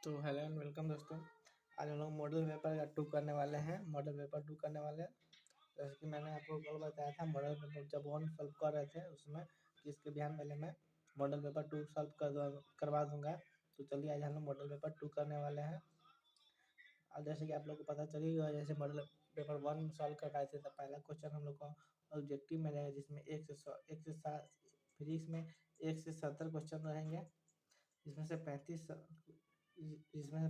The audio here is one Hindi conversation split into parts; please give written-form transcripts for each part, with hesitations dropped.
तो हेलो एंड वेलकम दोस्तों। आज हम लोग मॉडल पेपर का 2 करने वाले हैं। मॉडल पेपर 2 करने वाले हैं। जैसे कि मैंने आपको कल बताया था मॉडल पेपर जब 1 सॉल्व कर रहे थे उसमें कि इसके बिहान पहले मैं मॉडल पेपर 2 सॉल्व करवा दूंगा। तो चलिए आज हम लोग मॉडल पेपर 2 करने वाले हैं। और जैसे कि आप लोग को पता चल ही गया, जैसे मॉडल पेपर 1 सॉल्व करवाए थे तो पहला क्वेश्चन हम लोग को ऑब्जेक्टिव में रहेगा, जिसमें 1 से 7 फिजिक्स में 1 से 70 क्वेश्चन रहेंगे। इसमें से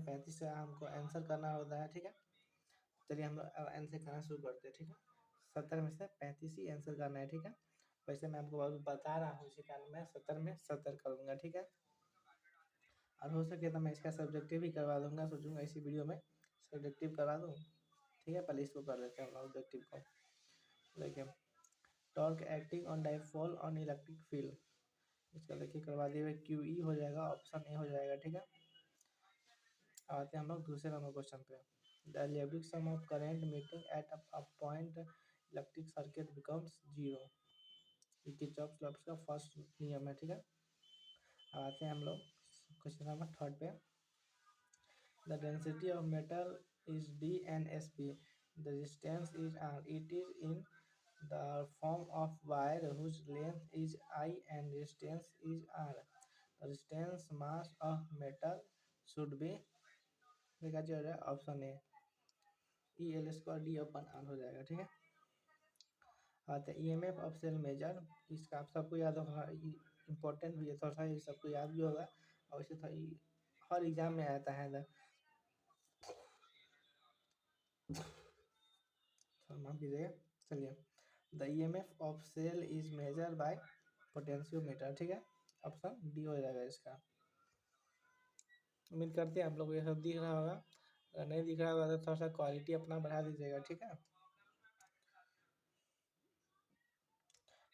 35 से हमको आंसर करना होता है। ठीक है, चलिए हम लोग अब आंसर करना शुरू करते हैं। ठीक है, 70 में से 35 ही आंसर करना है। ठीक है, वैसे मैं आपको बता रहा हूँ, इसी कारण मैं 70 में 70 करूँगा। ठीक है, और हो सके तो मैं इसका सब्जेक्टिव भी करवा दूंगा। सोचूंगा इसी वीडियो में सब्जेक्टिव करवा दूँ। ठीक है, पहले इसको कर लेते हैं हम ऑब्जेक्टिव को। देखिए, torque acting on dipole on electric field, इसका देखिए करवा दिए हुए QE हो जाएगा, ऑप्शन ए हो जाएगा। ठीक है, आते हैं हम लोग दूसरे नंबर क्वेश्चन पे। The electric sum of current meeting at a point electric circuit becomes zero, ये किरचॉफ लॉस का फर्स्ट नियम है। ठीक है, अब आते हैं हम लोग क्वेश्चन नंबर 3 पे। The density of metal is D and SP, the resistance is R, it is in the form of wire whose length is I and resistance is R, the resistance mass of metal should be, देखा जो है ऑप्शन ए EL² D/R हो जाएगा। ठीक है, आते हैं EMF ऑफ सेल मेजर, इसका आप सबको याद होगा, इम्पोर्टेंट भी है थोड़ा सा, ये सबको याद भी होगा और इसे हर एग्जाम में आता है। माफ कीजिएगा। चलिए, the EMF of cell is measure by potentiometer. ठीक है, ऑप्शन डी हो जाएगा इसका। उम्मीद करते हैं आप लोग को ये सब दिख रहा होगा, अगर नहीं दिख रहा होगा तो थोड़ा सा क्वालिटी अपना बढ़ा दीजिएगा। ठीक है,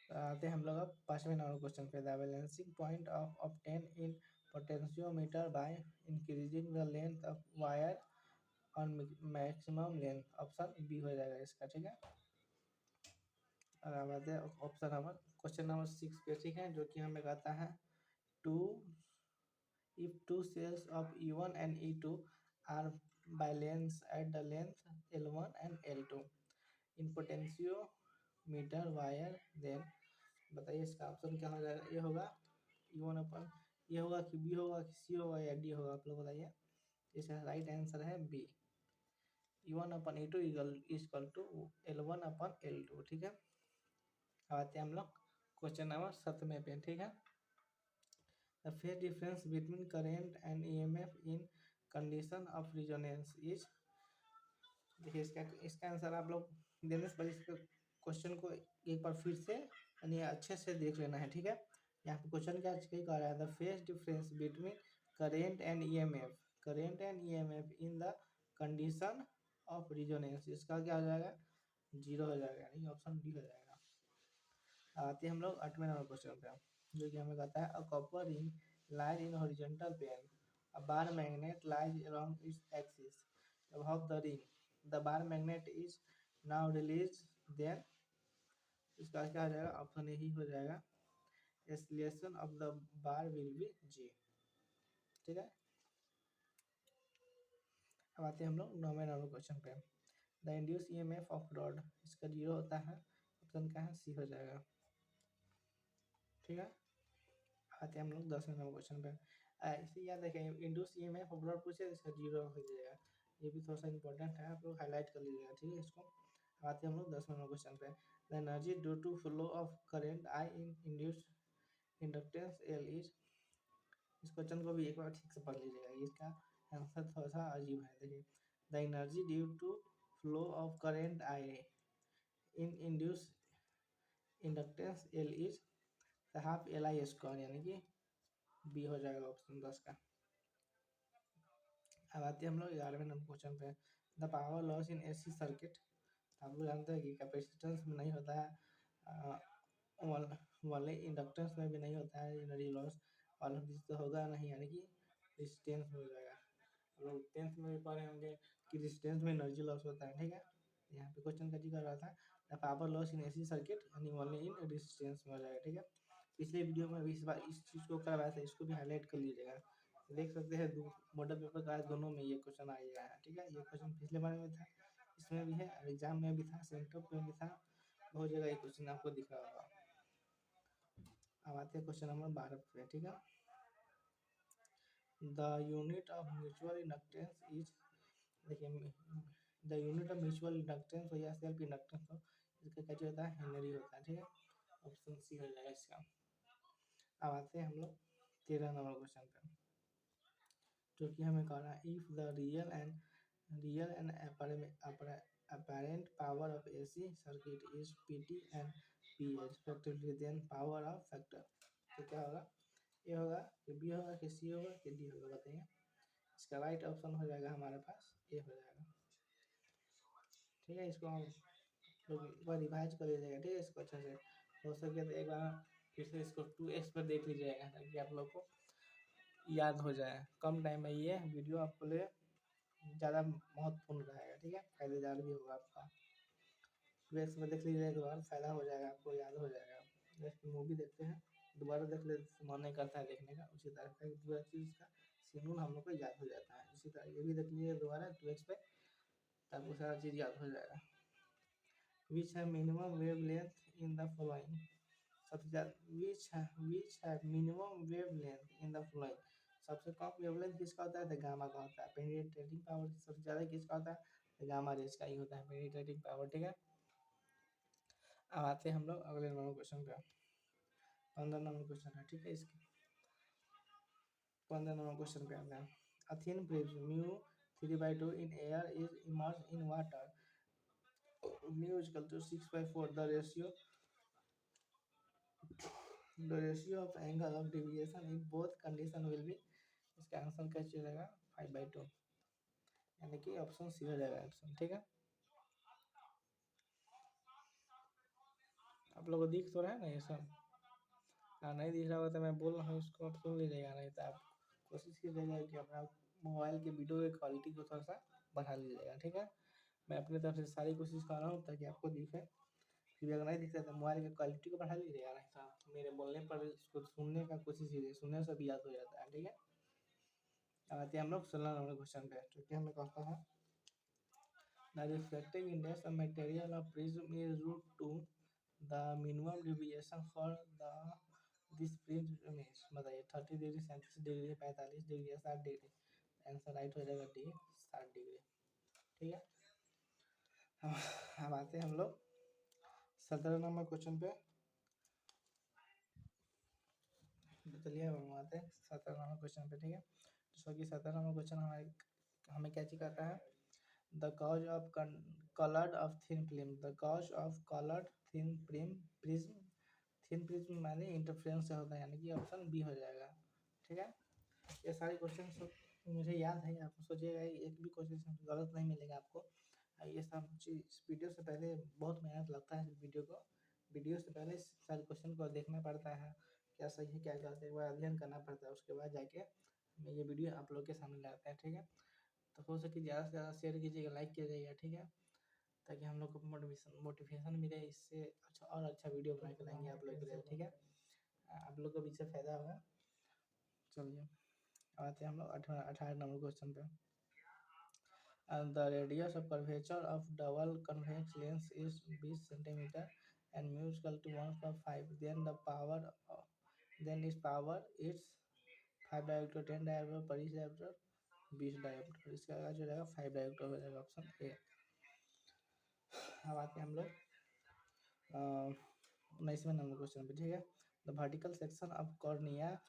आते हैं हम लोग अब 5वें नंबर क्वेश्चन पे। The balancing point of obtain in potentiometer by increasing the length of wire on maximum length, option B हो जाएगा इसका। ठीक है, और अब आते हैं ऑप्शन नंबर क्वेश्चन नंबर 6 पे। ठीक है, जो कि हमें कहता है to if two cells of E1 and E2 are balanced at the length L1 and L2 in potentiometer wire, then बताइए इसका ऑप्शन क्या हो जाएगा। ये होगा E1 अपन, ये होगा कि B होगा कि C होगा या D होगा, आप लोग बताइए। इसका राइट आंसर है B, E1/E2 equal to L1/L2। ठीक है, आते हैं हम लोग क्वेश्चन नंबर 7 पे। ठीक है, the phase difference between current and EMF in condition of resonance is, देखिए इसका आंसर आप लोग देने से पहले इसके क्वेश्चन को एक बार फिर से यानी अच्छे से देख लेना है। ठीक है, यहाँ पे क्वेश्चन क्या कह रहा है, the phase difference between current and EMF in the condition of resonance, इसका क्या हो जाएगा, 0 हो जाएगा, यानी ऑप्शन डी हो जाएगा। आते हैं हम लोग 8वें नंबर क्वेश्चन पे, जो कि हमें कहता है a copper ring lies in horizontal plane, a bar magnet lies along its axis above the ring, the bar magnet is now released, then इसका क्या हो जाएगा, ऑप्शन ए ही हो जाएगा, acceleration of the bar will be G। ठीक है, अब आते हैं हम लोग 9वें नंबर क्वेश्चन पे। The induce EMF of rod, इसका 0 होता है, ऑप्शन क्या है, सी हो जाएगा। ठीक है, आते हैं हम लोग 10वें नंबर क्वेश्चन पे। इसे याद रखें, इंड्यूस EMF ऑफ रॉड पूछे, इसका 0 हो जाएगा, ये भी थोड़ा सा इंपॉर्टेंट है, आप लोग हाईलाइट कर लीजिएगा। ठीक है, इसको आते हैं हम लोग 10वें नंबर क्वेश्चन पे। The energy due to flow of current I in induce inductance L is, इस क्वेश्चन को भी एक बार ठीक से पढ़ लीजिएगा, इसका आंसर थोड़ा सा अजीब है। देखिए, the energy due to flow of current I in induce inductance L is half LI², यानी कि बी हो जाएगा ऑप्शन 10 का। अब आते हैं हम लोग 11वें नंबर क्वेश्चन पे। The power loss in AC circuit, आप लोग जानते हैं कि कैपेसिटेंस में नहीं होता है, वाले इंडक्टेंस में भी नहीं होता है एनर्जी लॉस, और तो होगा नहीं, यानी कि रेजिस्टेंस में हो जाएगा। लोग 10th में भी पढ़े होंगे कि रेजिस्टेंस में एनर्जी लॉस होता है। ठीक है, यहाँ पे क्वेश्चन का जी कर रहा था the power loss in AC circuit, यानी ओनली इन रेजिस्टेंस में हो जाएगा। ठीक है, पिछले वीडियो में भी इस बार इस चीज़ को करवाया था, इसको भी हाईलाइट कर लीजिएगा। देख सकते हैं मॉडल पेपर का दोनों में ये क्वेश्चन आ गया है। ठीक है, ये क्वेश्चन पिछले बार में था, इसमें भी है, एग्जाम में भी था, सेंटर में भी था, बहुत जगह ये क्वेश्चन आपको दिख रहा होगा। अब आते हैं क्वेश्चन नंबर 12 पे। ठीक है, the unit of mutual inductance is, देखिए the unit of mutual inductance हो या सेल्फ इंडक्टेंस हो, इसका क्या होता है, हेनरी होता है। ठीक है, ऑप्शन सी हो जाएगा इसका। अब आते हैं हम लोग 13 नंबर क्वेश्चन पे, जो कि हमें कह रहा है if the real and apparent power of AC circuit is PT and PA respectively, then power of factor, तो क्या होगा, ये होगा कि बी होगा कि सी होगा कि डी होगा, बताइए। इसका राइट ऑप्शन हो जाएगा हमारे पास ए हो जाएगा। ठीक है, इसको हम लोग एक बार रिवाइज कर लीजिएगा। ठीक है, इसको अच्छे से, हो सके तो एक बार फिर से इसको 2x पर देख लीजिएगा, ताकि आप लोग को याद हो जाए। कम टाइम में ये वीडियो आपके लिए ज़्यादा महत्वपूर्ण रहेगा। ठीक है, फायदेदार भी होगा आपका। 2x में देख लीजिएगा, एक बार फायदा हो जाएगा, आपको याद हो जाएगा। जैसे मूवी देखते हैं, दोबारा देख ले मन नहीं करता है देखने का, उसी तरह का पूरा चीज़ का शेड्यूल हम लोग को याद हो जाता है। इसी तरह ये भी देख लीजिए दोबारा 2x पे, तो आपको सारा चीज़ याद हो जाएगा। विच है minimum wave length in the following, सबसे ज़्यादा विच है minimum wave length in the following, सबसे कम वेवलेंथ किसका होता है, तो गामा का होता है। पेनिट्रेटिंग पावर सबसे ज़्यादा किसका होता है, तो गामा रेज का ही होता है, पेनिट्रेटिंग पावर। ठीक है, अब आते हैं हम लोग अगले नंबर क्वेश्चन पे। 15 नंबर क्वेश्चन है। ठीक है, इसके 15 नंबर क्वेश्चन पे आते हैं। A thin prism mu 3/2 in air is immersed in water, mu is equal to 6/4, the ratio of angle of deviation in both condition will be, इसका आंसर क्या चलेगा, 5/2, यानी कि ऑप्शन सी हो जाएगा ऑप्शन। ठीक है, आप लोगों को दिख तो रहा है ना ये सब, नहीं दिख रहा होगा तो मैं बोल रहा हूँ, इसको आप सुन लीजिएगा, नहीं तो आप कोशिश कीजिएगा कि अपना मोबाइल के वीडियो की क्वालिटी को थोड़ा सा बढ़ा लीजिएगा। ठीक है, मैं अपनी तरफ से सारी कोशिश कर रहा हूँ ताकि आपको दिखे, फिर अगर नहीं दिखता तो मोबाइल की क्वालिटी को बढ़ा लीजिएगा, नहीं तो मेरे बोलने पर इसको सुनने का कोशिश कीजिए, सुनने से भी याद हो जाता है। ठीक है, आते हैं हम लोग 16 नंबर क्वेश्चन पे, जो कि हमें कहता है the reflective index of material of prism is √2 the minimum deviation for the this prism image, बताइए 30 degree, 37 degree, 45 degree, 60 degree. Answer right हो जाएगा डी, 60 डिग्री। ठीक है, अब आते हैं हम लोग 17 नंबर क्वेश्चन पे। चलिए हम आते हैं 17 नंबर क्वेश्चन पे। ठीक है, जिसको कि 17 नंबर क्वेश्चन हमारे हमें क्या चीज कहता है, the cause of coloured of thin film, the cause of coloured thin prism, thin prism माने इंटरफेरेंस से होता है, यानी कि ऑप्शन बी हो जाएगा। ठीक है, ये सारे क्वेश्चन सब मुझे याद है, आप सोचिएगा एक भी क्वेश्चन गलत नहीं मिलेगा आपको। ये सब चीज इस वीडियो से पहले बहुत मेहनत लगता है, वीडियो से पहले सारे क्वेश्चन को देखना पड़ता है, क्या सही है क्या गलत है, एक बार अध्ययन करना पड़ता है, उसके बाद जाके मैं ये वीडियो आप लोग के सामने लाता है। ठीक है, तो हो सके ज़्यादा से ज़्यादा शेयर कीजिएगा, लाइक कीजिएगा। ठीक है, ताकि हम लोग को मोटिवेशन मिले, इससे अच्छा और अच्छा वीडियो बना के लाएंगे आप लोग के लिए। ठीक है, आप लोग को भी इससे फायदा होगा। चलिए आते हैं हम लोग 18 नंबर क्वेश्चन पे। And the radius of curvature of double convex lens is 20 centimeter and mu is equal to 1/5, then the power then its power is 5 diopter, 10 diopter, per each diopter, 20 diopter। इसका जो रहेगा 5 diopter हो जाएगा, ऑप्शन ए। अब आते हैं हम लोग 19वें नंबर क्वेश्चन पे। ठीक है, the vertical section of cornea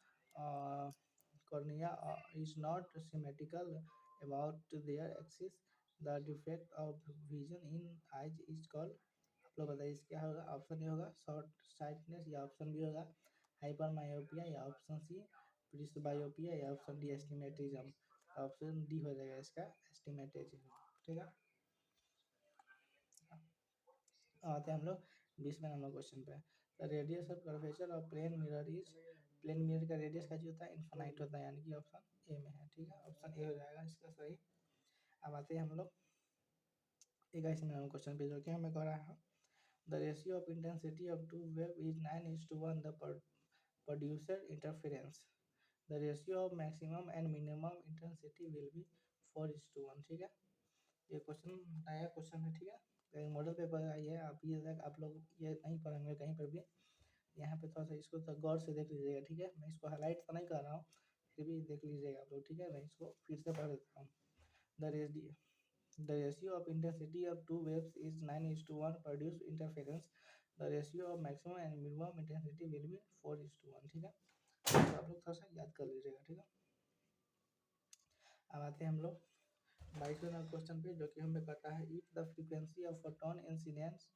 is not symmetrical about their axis, the defect of vision in eyes is called, आप लोग बताइए इसका क्या होगा। ऑप्शन ए होगा शॉर्ट साइटनेस, या ऑप्शन बी होगा हाइपर मायोपिया, या ऑप्शन सी प्रिस्बायोपिया, या ऑप्शन डी एस्टिमेटिज्म। ऑप्शन डी हो जाएगा इसका एस्टिमेटिज्म। ठीक है, आते हैं हम लोग 20वें नंबर क्वेश्चन पे। The radius of curvature of plane mirror is, plane mirror का रेडियस का जो होता है इन्फिनाइट होता है, यानी कि ऑप्शन ए में है। ठीक है, ऑप्शन ए हो जाएगा इसका सही। अब आते हैं हम लोग 21वें नंबर क्वेश्चन पे, जो कि हमें कह रहा है the ratio of intensity of two wave is 9:1, the producer interference the ratio of maximum and minimum intensity will be 4:1। ठीक है, ये क्वेश्चन नया क्वेश्चन है। ठीक है, तो मॉडल पेपर आई है, आप ये तक आप लोग ये नहीं पढ़ेंगे कहीं पर भी। यहाँ पे थोड़ा सा इसको तो गौर से देख लीजिएगा। ठीक है, मैं इसको हाईलाइट तो नहीं कर रहा हूँ, फिर भी देख लीजिएगा आप लोग। ठीक है, मैं इसको फिर से पढ़ देता हूँ। The ratio of intensity of two waves is 9:1 produce interference. The ratio of maximum and minimum intensity will be 4:1। ठीक है, तो आप लोग थोड़ा सा याद कर लीजिएगा। ठीक है, अब आते हैं हम लोग 22वें नंबर क्वेश्चन पे, जो कि हमें कहता है if the frequency of photon incidence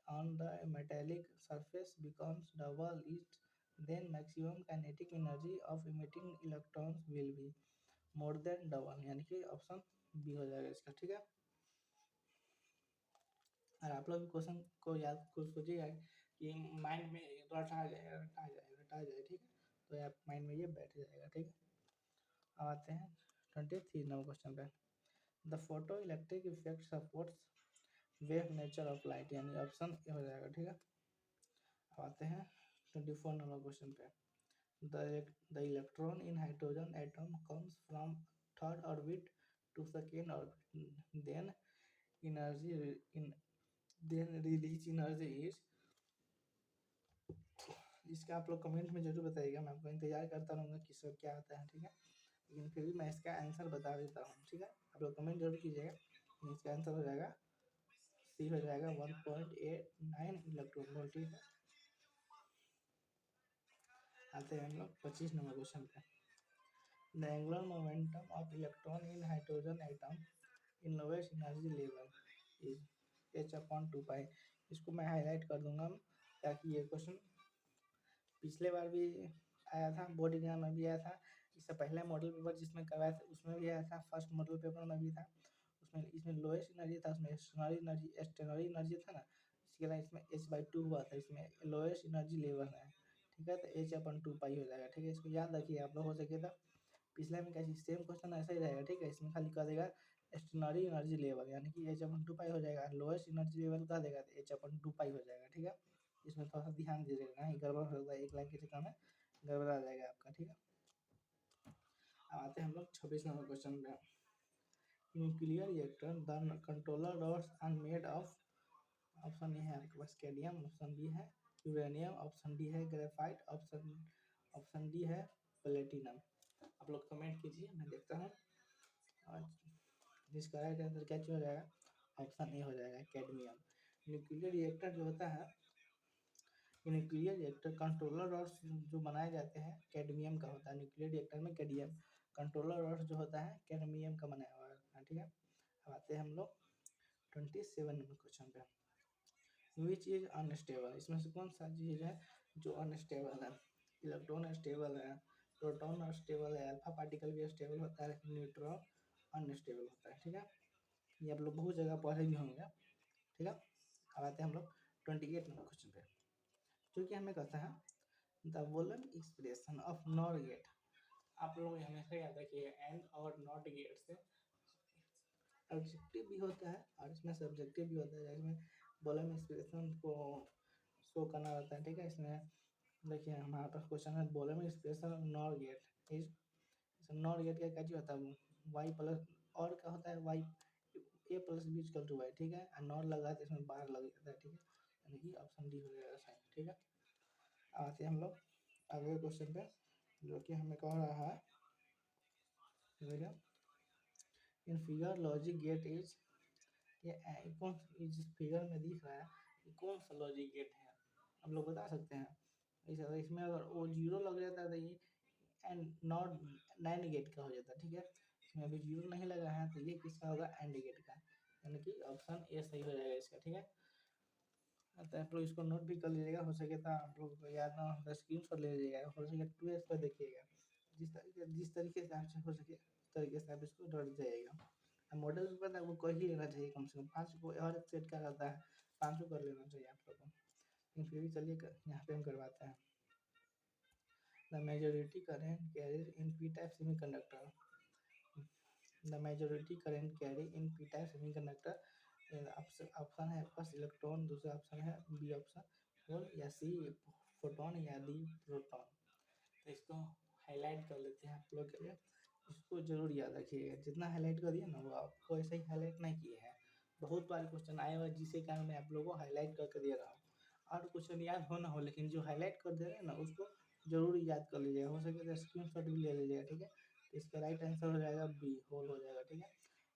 on the metallic surface becomes double it, then maximum kinetic energy of emitting electrons will be more than double, यानी कि ऑप्शन बी हो जाएगा इसका। ठीक है, और आप लोग भी क्वेश्चन को याद खुद सोचिएगा कि माइंड में रट आ जाएगा, रट आ जाएगा, रट आ जाएगा। ठीक है, तो आप माइंड में ये बैठ जाएगा। ठीक है, अब आते हैं 23 नंबर क्वेश्चन पे। The photo electric effect supports wave nature of light, यानी ऑप्शन ए हो जाएगा। ठीक है, अब आते हैं 24 नंबर क्वेश्चन पे। The electron in hydrogen atom comes from third orbit to second orbit, then in then release energy is, इसका आप लोग कमेंट में जरूर बताइएगा, मैं आपको इंतजार करता रहूँगा कि सब क्या आता है। ठीक है, लेकिन फिर भी मैं इसका आंसर बता देता हूँ। ठीक है, आप लोग कमेंट जरूर कीजिएगा। इसका आंसर हो जाएगा सी, हो जाएगा 1.89 इलेक्ट्रॉन वोल्ट। ठीक है, आते हैं हम लोग 25 नंबर क्वेश्चन पे। The angular momentum of electron in hydrogen atom in lowest energy level is h/2 pi। इसको मैं हाईलाइट कर दूंगा ताकि ये क्वेश्चन पिछले बार भी आया था, बोर्ड एग्जाम में भी आया था, इससे पहले मॉडल पेपर जिसमें करवाया था उसमें भी आया था, फर्स्ट मॉडल पेपर में भी था उसमें। इसमें लोएस्ट एनर्जी था, उसमें एक्सटर्नल एनर्जी था ना, इसके अलावा इसमें h/2 हुआ था, इसमें लोएस्ट एनर्जी लेवल है। ठीक है, तो h/2 पाई हो जाएगा। ठीक है, इसको याद रखिए आप लोग, हो सके तो पिछले में कैसे सेम क्वेश्चन ऐसा ही रहेगा। ठीक है, इसमें खाली कह देगा एक्सटर्नल एनर्जी लेवल, यानी कि h/2 पाई हो जाएगा, लोएस्ट एनर्जी लेवल कह देगा तो h/2 पाई हो जाएगा। ठीक है, इसमें थोड़ा सा ध्यान दीजिएगा, नहीं गड़बड़ होगा, एक लाइन के चक्कर में गड़बड़ा जाएगा आपका। ठीक है, अब आते हैं हम लोग 26 नंबर क्वेश्चन पे। Nuclear reactor the controller rods are made of, option A है आपके पास कैडमियम, ऑप्शन बी है यूरेनियम, ऑप्शन डी है ग्रेफाइट, ऑप्शन डी है प्लेटिनम। आप लोग कमेंट कीजिए, मैं देखता हूँ। और जिसका राइट आंसर क्या हो जाएगा, ऑप्शन ए हो जाएगा कैडमियम। न्यूक्लियर रिएक्टर जो होता है, न्यूक्लियर रिएक्टर कंट्रोलर रॉड्स जो बनाए जाते हैं कैडमियम का होता है। न्यूक्लियर रिएक्टर में कैडमियम कंट्रोलर रॉड्स जो होता है कैडमियम का बनाया हुआ है। ठीक है, अब आते हैं हम लोग 27 नंबर क्वेश्चन पे। विच इज अनस्टेबल, इसमें से कौन सा चीज है जो अनस्टेबल है? इलेक्ट्रॉन स्टेबल है, प्रोटॉन अनस्टेबल है, अल्फा पार्टिकल भी स्टेबल होता है, न्यूट्रॉन अनस्टेबल होता है। ठीक है, ये आप लोग बहुत जगह पढ़े भी होंगे। ठीक है, अब आते हैं हम लोग 28 नंबर क्वेश्चन पे, जो कि हमें कहता है the volume expression of NOR gate. आप लोग हमेशा याद रखिए एंड और नॉट गेट से ऑब्जेक्टिव भी होता है और इसमें सब्जेक्टिव भी होता है। इसमें वॉल्यूम एक्सप्रेशन को शो करना रहता है। ठीक है, इसमें देखिए हमारे पास क्वेश्चन है volume expression of NOR gate is, NOR gate का क्या चीज होता है, वाई प्लस और क्या होता है, Y A plus B equal to Y. ठीक है, और नॉर लगा तो इसमें बार लग जाता है। ठीक है, यानी कि ऑप्शन डी हो जाएगा सही। ठीक है, आते हैं हम लोग अगले क्वेश्चन पे, जो कि हमें कह रहा है in figure logic gate is, ये कौन इस फिगर में दिख रहा है ये कौन सा लॉजिक गेट है, हम लोग बता सकते हैं? इसमें अगर वो जीरो लग जाता है तो ये एंड नॉट नाइन गेट का हो जाता है। ठीक है, इसमें अभी जीरो नहीं लगा है तो ये किसका होगा, एंड गेट का, यानी कि ऑप्शन ए सही हो जाएगा इसका। ठीक है, तो आप लोग इसको नोट भी कर लीजिएगा, हो सके तो आप लोग को याद ना हो तो स्क्रीन शॉट ले लीजिएगा, हो सके 2s पर देखिएगा, जिस तरीके से आपसे हो सके उस तरीके से आप इसको रट जाइएगा। मॉडल पेपर तक वो कर ही लेना चाहिए, कम से कम 5 को और एक सेट का रहता है, 5 कर लेना चाहिए आप लोग को। लेकिन फिर भी चलिए यहाँ पे हम करवाते हैं। The majority current carriage in P type semiconductor, the majority current carry in P type semiconductor, option है फर्स्ट इलेक्ट्रॉन, दूसरा ऑप्शन है बी ऑप्शन होल, या सी फोटोन, या डी प्रोटॉन। तो इसको हाईलाइट कर लेते हैं आप लोग के लिए। इसको जरूर याद रखिएगा, जितना हाईलाइट कर दिया ना वो आपको ऐसे ही हाईलाइट नहीं किए हैं, बहुत बार क्वेश्चन आए हुए जिसके कारण मैं आप लोगों को हाईलाइट करके दे रहा हूँ। और क्वेश्चन याद हो ना हो, लेकिन जो हाईलाइट कर दे रहे हैं ना उसको जरूर याद कर लीजिएगा, हो सके तो स्क्रीनशॉट भी ले लीजिएगा, ठीक है। तो इसका राइट आंसर हो जाएगा बी, होल हो जाएगा, ठीक है।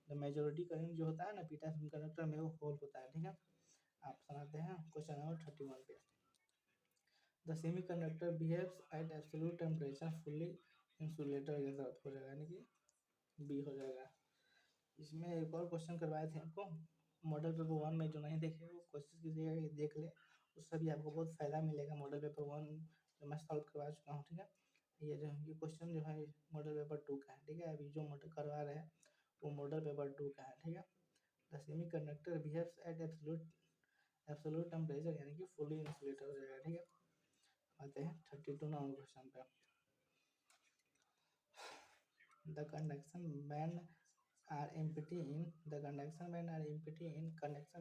द मेजोरिटी करंट जो होता है ना पीटा सेमीकंडक्टर में वो होल होता है, ठीक है। आप सुनाते हैं क्वेश्चन नंबर 31 पे। The semiconductor behaves at absolute temperature fully insulator के साथ हो जाएगा, यानी कि बी हो जाएगा। इसमें एक और क्वेश्चन करवाए थे आपको मॉडल पेपर 1 में, जो नहीं देखे वो कोशिश कीजिएगा कि देख ले, उससे भी आपको बहुत फ़ायदा मिलेगा। मॉडल पेपर 1 जो मैं सॉल्व करवा चुका हूँ, ठीक है। ये क्वेश्चन जो है मॉडल पेपर 2 का है, ठीक है। अभी जो मॉडल करवा रहे हैं वो मॉडल पेपर 2 का है, ठीक है। The semiconductor behaves at absolute temperature, यानी कि फुली इंसुलेटर हो जाएगा, ठीक है। आते हैं 32 नंबर क्वेश्चन पे। The conduction band are empty in conduction band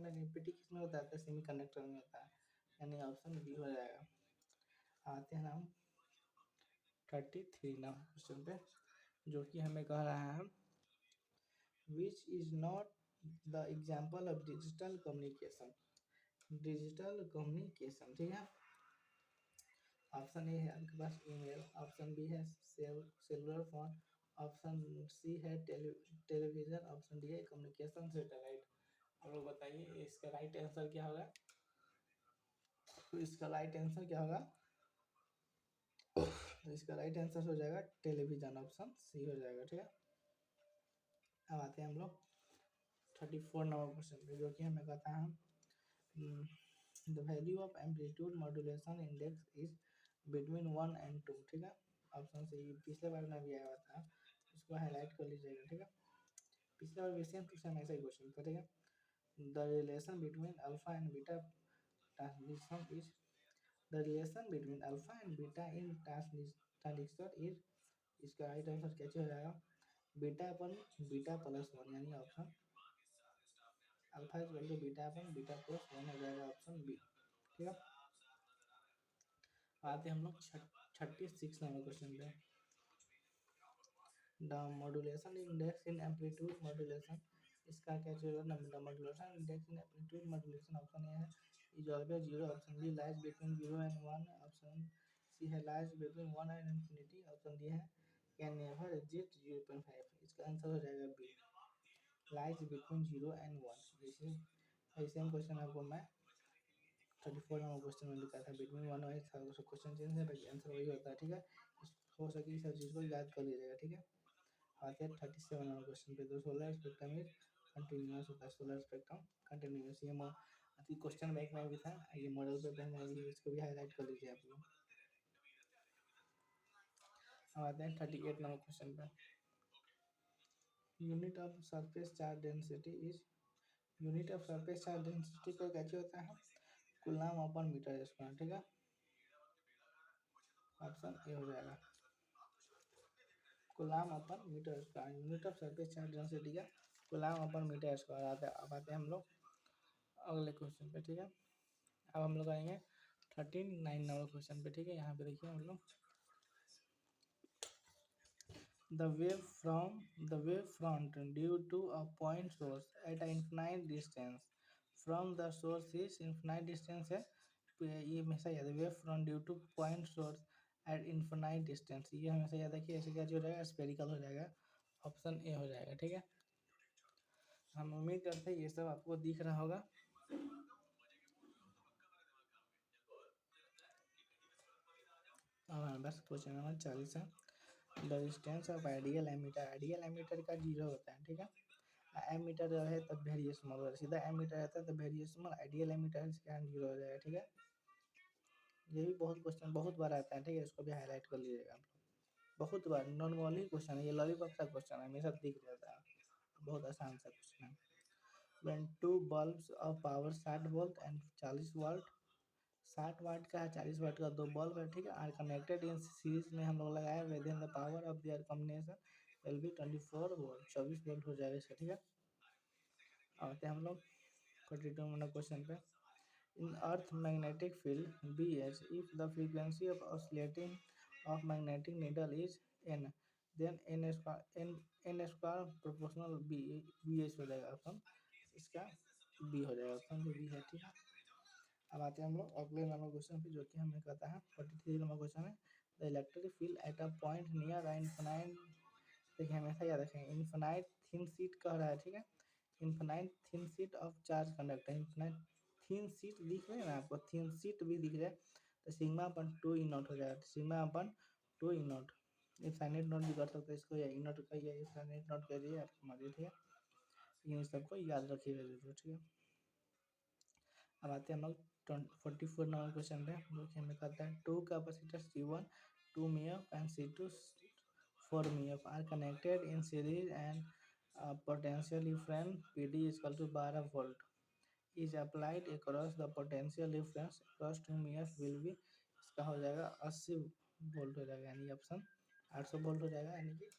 empty किस में होता है? सेमी कंडक्टर में होता है, यानी ऑप्शन बी हो जाएगा। आते हैं हम 33 नंबर क्वेश्चन पे, जो कि हमें कह रहा है which is not the example of digital communication, ठीक है। ऑप्शन ए है आपके पास ईमेल, ऑप्शन बी है सेलुलर फोन, ऑप्शन सी है टेलीविजन, ऑप्शन डी है कम्युनिकेशन सैटेलाइट। आप लोग बताइए इसका राइट आंसर क्या होगा? तो इसका राइट आंसर क्या होगा? तो इसका राइट आंसर हो जाएगा टेलीविजन, ऑप्शन सी हो जाएगा, ठीक है। अब आते हैं हम लोग 34 नंबर क्वेश्चन पे, जो कि हमें कहता है the value of amplitude modulation index is between 1 and 2, ठीक है। ऑप्शन सी पिछले बार में भी आया था, इसको हाईलाइट कर लीजिएगा, ठीक है। पिछले बार भी सेम टू सेम ऐसा ही क्वेश्चन था, ठीक है। The relation between alpha and beta transmission is the relation between alpha and beta in transistor is, इसका राइट आंसर कैसे हो जाएगा? बीटा अपन बीटा प्लस 1, यानी option alpha is equal to beta upon beta plus 1 हो जाएगा, ऑप्शन बी, ठीक है। आते हैं हम लोग 36 नंबर क्वेश्चन पे। The modulation index in amplitude modulation, इसका क्या चाहिए? The modulation index in amplitude modulation, option A है is always 0, option B lies between 0 and 1, option C है lies between 1 and infinity, option D है कैन नेवर एग्जिट 0.5। इसका आंसर हो जाएगा बी, लाइज बिटवीन 0 and 1। जैसे ऐसे क्वेश्चन आपको मैं 34 नंबर क्वेश्चन में लिखा था बिटवीन 1 और था, क्वेश्चन चेंज है बाकी आंसर वही होता है, ठीक है। हो सके सब चीज़ को याद कर लीजिएगा, ठीक है। आते हैं 37 नंबर क्वेश्चन पे। तो सोलर स्पेक्ट्रम इज कंटिन्यूस होता है, सोलर स्पेक्ट्रम कंटिन्यूस, ये अति क्वेश्चन बैंक में भी था, ये मॉडल पेपर में भी, इसको भी हाईलाइट कर लीजिए आप लोग। अब आते हैं 38 नंबर क्वेश्चन पे। Unit of surface charge density is, unit of surface charge density को कैसे होता है? कूलम अपॉन मीटर स्क्वायर, ठीक है। ऑप्शन ए हो जाएगा coulomb upon metre square, unit of surface charge density का कूलम अपॉन मीटर स्क्वायर आता है। अब आते हैं हम लोग अगले क्वेश्चन पे, ठीक है। अब हम लोग आएंगे 39 नंबर क्वेश्चन पे, ठीक है। यहाँ पे देखिए हम लोग the wave front due to a point source at a infinite distance from the source is, infinite distance है, ये हमेशा याद है, wave front due to point source at infinite distance, ये हमेशा याद रखिए। ऐसे क्या हो जाएगा? स्फेरिकल हो जाएगा, ऑप्शन ए हो जाएगा, ठीक है। हम उम्मीद करते हैं ये सब आपको दिख रहा होगा। बस क्वेश्चन नंबर 40 है। The distance of ideal ammeter का 0 होता है, ठीक है। एमीटर जो है तब वेरिएशनल, सीधा एमीटर रहता है तब वेरिएशनल, आइडियल एमीटर इसका 0 हो जाएगा, ठीक है। ये भी बहुत क्वेश्चन बहुत बार आता है, ठीक है। इसको भी हाईलाइट कर लीजिएगा आप लोग, बहुत बार नॉर्मली क्वेश्चन है ये, लॉलीपॉप का क्वेश्चन है, हमेशा दिख जाता है, बहुत आसान सा क्वेश्चन है। When two bulbs of power 60 volt and 40 watt, 60 watt का है 40 वाट का दो बल्ब है, ठीक है। आर कनेक्टेड इन सीरीज में हम लोग लगाए, within the power of their combination will be 24 volt, 24 volt हो जाएगा इसका, ठीक है। आते हैं हम लोग 42 नंबर क्वेश्चन पे। In earth magnetic field B H, if the frequency of oscillating of magnetic needle is n, then n square proportional b h हो जाएगा ऑप्शन इसका बी हो जाएगा, ऑप्शन जो बी है। ठीक है, अब आते हैं हम लोग अगले नंबर क्वेश्चन पे, जो कि हमें कहता है 43 नंबर क्वेश्चन है, the electric field at a point near infinite. देखिए हमेशा याद रखें, इनफाइनाइट थिन शीट कह रहा है। ठीक है, infinite thin sheet of charge conductor, infinite thin sheet दिख रहे हैं ना आपको, थिन शीट भी दिख रहा है, तो सिग्मा अपन 2 ई नॉट हो जाएगा, sigma upon 2 E not. Infinite not भी कर सकते हैं इसको, या ई नॉट कहिए, इनफाइनाइट नॉट करिए, आपको मर्जी। ठीक है, इन सबको याद रखिएगा जरूर। ठीक है, अब आते हैं हम लोग 44 नंबर क्वेश्चन पे, जो कि हमें कहता है two capacitor C1 2 MF and C2 4 MF are connected in series and potential difference PD equal to 12 volt is applied across the potential difference across 2 MF will be, इसका हो जाएगा 80 वोल्ट हो जाएगा, यानी ऑप्शन 800 वोल्ट हो जाएगा, यानी कि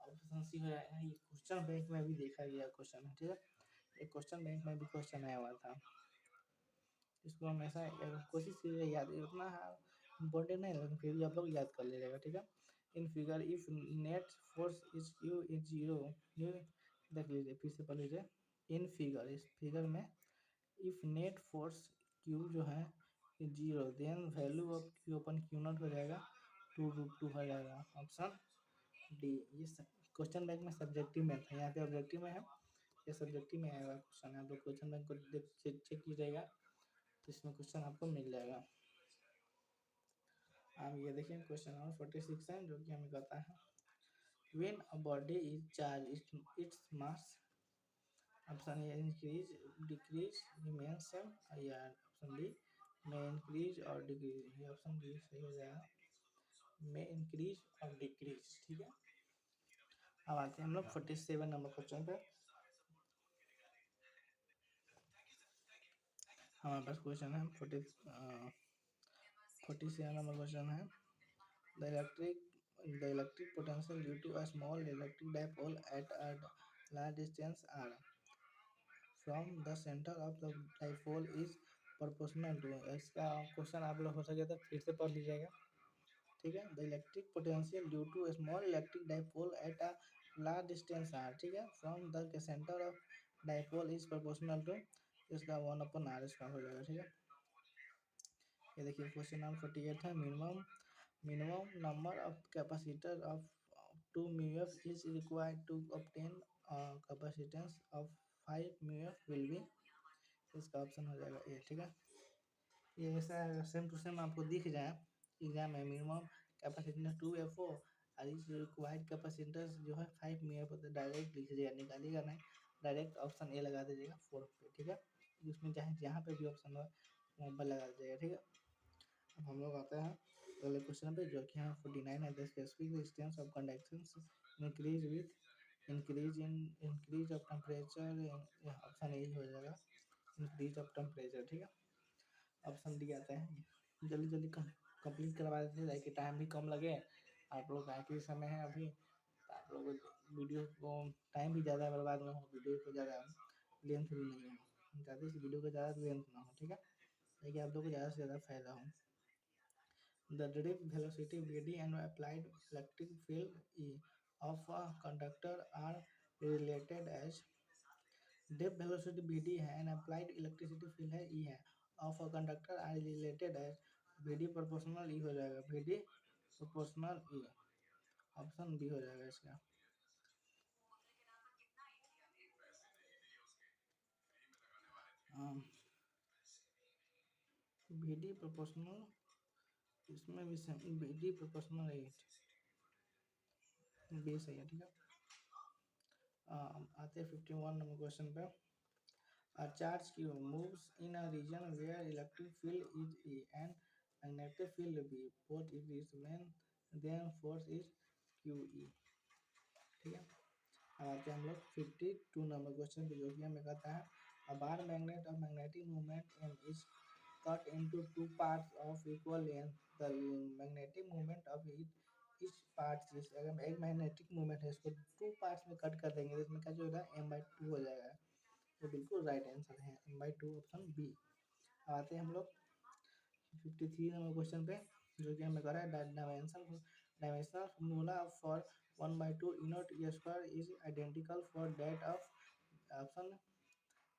ऑप्शन सी हो जाएगा। ये क्वेश्चन बैंक में भी देखा गया क्वेश्चन है। ठीक है, एक क्वेश्चन बैंक में भी क्वेश्चन आया हुआ था, इसको हमेशा कोशिश कीजिए याद, उतना इम्पोर्टेंट नहीं लेकिन फिर भी आप लोग याद कर लीजिएगा। ठीक है, in figure if net force is Q is zero, देख लीजिए फिर से पढ़ लीजिए। इन फिगर, इस फिगर में इफ नेट फोर्स क्यू जो है zero, then value of Q upon Q naught हो जाएगा 2√2 हो जाएगा, ऑप्शन डी। ये क्वेश्चन बैंक में सब्जेक्टिव में था, यहाँ पे ऑब्जेक्टिव में है, ये सब्जेक्टिव में आएगा क्वेश्चन है। आप लोग क्वेश्चन बैंक को चेक कीजिएगा, तो इसमें क्वेश्चन आपको मिल जाएगा। अब ये देखिए क्वेश्चन नंबर 46 है, जो कि हमें कहता है when a body is charge its mass, option A increase decrease remain same, या ऑप्शन डी में इंक्रीज और डिक्रीज, ये ऑप्शन डी सही हो जाएगा, में इंक्रीज और डिक्रीज। ठीक है, अब आते हैं हम लोग 47 नंबर क्वेश्चन पे। हमारे पास क्वेश्चन है 47 नंबर क्वेश्चन है, the electric potential due to a small electric dipole at a large distance r from the center of the dipole is proportional to, इसका क्वेश्चन आप लोग हो सके तो फिर से पढ़ लीजिएगा। ठीक है, the electric potential due to small electric dipole at a large distance R, ठीक है, from the centre of dipole is proportional to, इसका 1/r इसका हो जाएगा। ठीक है, ये देखिए क्वेश्चन नंबर 48 है, minimum number of capacitor of 2 mu F is required to obtain capacitance of 5 mu F will be, इसका ऑप्शन हो जाएगा ए। ठीक है, ये ऐसा सेम टू सेम आपको दिख जाए एग्जाम में, मिनिमम कैपेसिटेंस 2FO और इस रिक्वायर्ड कैपेसिटेंस जो है 5 म्यूएफ, तो डायरेक्ट लिख लीजिएगा, निकालिएगा नहीं, डायरेक्ट ऑप्शन ए लगा दीजिएगा 4 पे। ठीक है, उसमें चाहे जहाँ पे भी ऑप्शन हो वहाँ पर लगा दीजिएगा। ठीक है, अब हम लोग आते हैं अगले क्वेश्चन पे, जो कि यहाँ 49 है, the specific distance of conductance increase with increase of temperature, option A हो जाएगा, इंक्रीज ऑफ टेम्परेचर। ठीक है, ऑप्शन डी आता है, जल्दी जल्दी कंप्लीट करवा देते हैं ताकि टाइम भी कम लगे, आप लोग आखिरी समय है अभी, तो आप लोग वीडियो को टाइम भी ज़्यादा बर्बाद ना हो, वीडियो को ज़्यादा लेंथ भी नहीं हो, हम चाहते हैं कि वीडियो का ज़्यादा लेंथ ना हो। ठीक है, ताकि आप लोग को ज़्यादा से ज़्यादा फायदा हो। The direct velocity Vd and applied electric field E of a conductor are related as, depth velocity Vd है and applied electricity field है E है, of a conductor are related as Vd proportional E हो जाएगा, Vd proportional E, option B हो जाएगा इसका। Vd proportional, इसमें भी सेम Vd proportional 8 बी सही है। ठीक है, आते हैं 51 नंबर क्वेश्चन पे। A charge Q moves in a region where electric field is E and magnetic field B, both it is when then force is QE। ठीक है, अब आते हैं हम लोग 52 नंबर क्वेश्चन पे, जो कि हमें कहता है a bar magnet of magnetic moment M is cut into two parts of equal length, the magnetic moment of each part is, अगर एक मैग्नेटिक मोमेंट है इसको 2 पार्ट्स में कट कर देंगे तो इसमें क्या जो होगा M/2 हो जाएगा, तो बिल्कुल राइट आंसर है M/2, ऑप्शन बी। अब आते हैं हम लोग 53 नंबर क्वेश्चन पे, जो कि हमें करा है dimensional formula for 1/2 इनोट e square is identical for that of option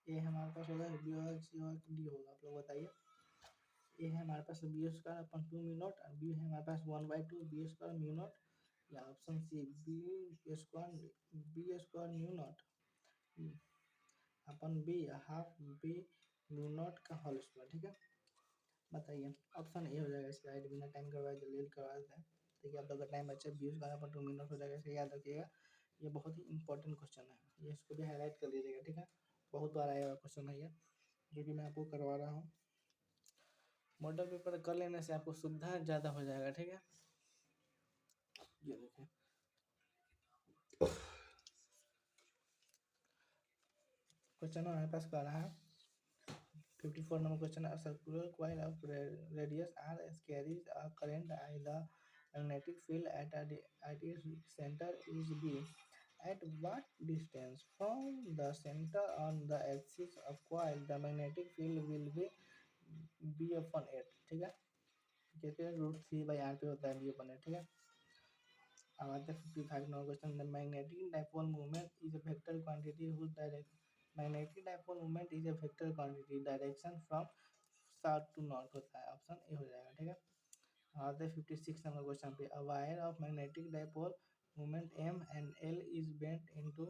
ए हमारे पास होगा बी होगा सी होगा डी होगा, आप लोग बताइए। ए है हमारे पास B square upon 2 mu naught, B है हमारे पास 1/2 बी स्क्वायर म्यू नॉट, या option C B square mu naught upon B half B mu naught का होल स्क्वायर। ठीक है, बताइए ऑप्शन ए हो जाएगा इसका राइट। बिना टाइम करवाए जल्दी करवा देते हैं। देखिए आप लोग का टाइम बचे 20 मिनट हो जाएगा, इसका याद रखिएगा। ये बहुत ही इंपॉर्टेंट क्वेश्चन है, ये इसको भी हाईलाइट कर दीजिएगा। ठीक है, बहुत बार आया हुआ क्वेश्चन है ये, जो कि मैं आपको करवा रहा हूँ। मॉडल पेपर कर लेने से आपको सुविधा ज़्यादा हो जाएगा। ठीक है, ये देखिए क्वेश्चन हमारे पास कर रहा है 54 number question. A circular coil of radius r carries a current I. The magnetic field at its center is B. At what distance from the center on the axis of coil the magnetic field will be B upon 8? ठीक है, कहते हैं √3/r पे होता है B upon 8। ठीक है, अब आते हैं 55 number question. The magnetic dipole movement is a vector quantity whose direction magnetic dipole movement is a vector quantity direction from south to north होता है, ऑप्शन ए हो जाएगा। ठीक है, आते हैं 56 नंबर क्वेश्चन पे। A wire of magnetic dipole movement m and l is bent into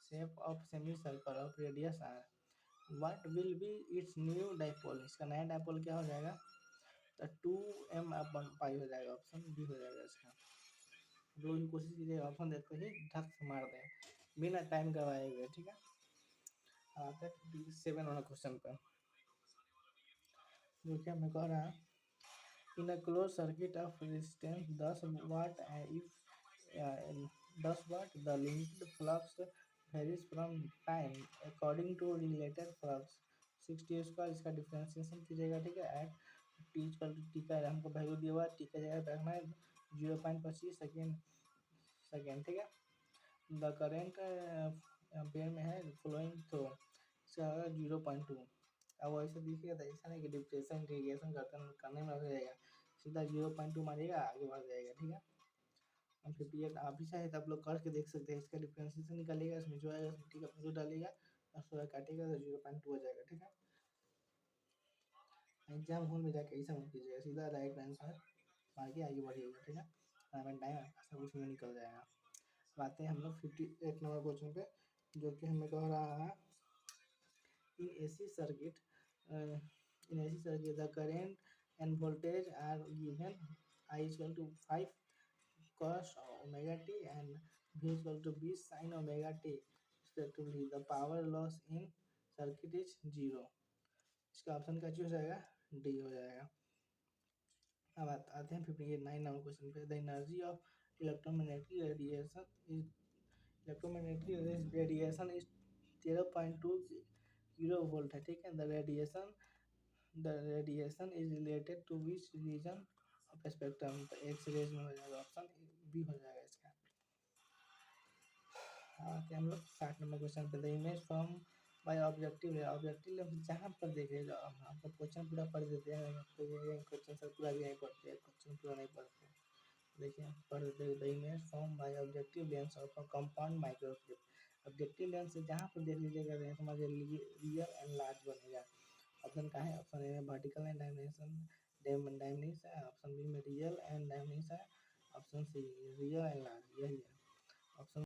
shape of semicircle of radius r. What will be its new dipole? इसका नया डाइपोल क्या हो जाएगा? तो 2m/π हो जाएगा, ऑप्शन बी हो जाएगा इसका। लोग की कोशिश कीजिए ऑप्शन देखते ही धक से मार दें बिना टाइम गवाए हुए। ठीक है, आते हैं 57 वाला क्वेश्चन पे, जो कि हमें कह रहा है in a close circuit of resistance 10 watt if 10 watt the limited flux varies from time according to related flux 60 इसका डिफ्रेंशिएशन कीजिएगा। ठीक है, एट टी का हमको वैल्यू दिया हुआ है, टी का जगह रखना है 0.25 सेकेंड। ठीक है, द करेंट एम्पेयर में है फ्लोइंग थ्रू इसका 0.2। अब ऐसे दिखिएगा तो ऐसा नहीं कि डिप्रेशन ग्रेजुएशन करने में लग जाएगा, सीधा 0.2 मारिएगा आगे बढ़ जाएगा। ठीक है, हम 58 आप भी चाहे तो आप लोग करके देख सकते हैं। इसका डिफ्रेंशिएशन निकालिएगा, इसमें जो आएगा उसमें टी का वैल्यू डालिएगा और 16 काटिएगा तो 0.2 हो जाएगा। ठीक है, एग्जाम हॉल में जाके ऐसा मत कीजिएगा, सीधा राइट आंसर मार के आगे बढ़िएगा। ठीक है, हमें टाइम सब उसमें निकल जाएगा। आते हैं हम लोग 58 नंबर क्वेश्चन पे, जो कि हमें कह रहा है in AC circuit the current and voltage are given I = 5 cos omega t and V = B sin omega t respectively. The power loss in circuit is 0. इसका ऑप्शन क्या चूज हो जाएगा? डी हो जाएगा। अब आते हैं 59 नंबर क्वेश्चन पे। The energy of electromagnetic radiation is 0.2 kilo volt है। ठीक है, the radiation is related to which region of spectrum, तो एक्स रेज में हो जाएगा, ऑप्शन बी हो जाएगा इसका। आते हैं हम लोग 60 नंबर क्वेश्चन पे। The image from by objective lens जहाँ पर देखिएगा आपको क्वेश्चन पूरा पढ़ देते हैं, क्वेश्चन सर पूरा भी नहीं पढ़ते हैं, क्वेश्चन पूरा नहीं पढ़ते हैं। देखिए पढ़ देते हैं। The image from by objective lens of a compound microscope. Objective lens से जहाँ पर देख लीजिएगा समझ रियल एंड लार्ज बनेगा। ऑप्शन का है, ऑप्शन ए में वर्टिकल एंड डायमेंशन है, ऑप्शन बी में रियल एंड डायमेंशन है, option C real and large, यही है ऑप्शन।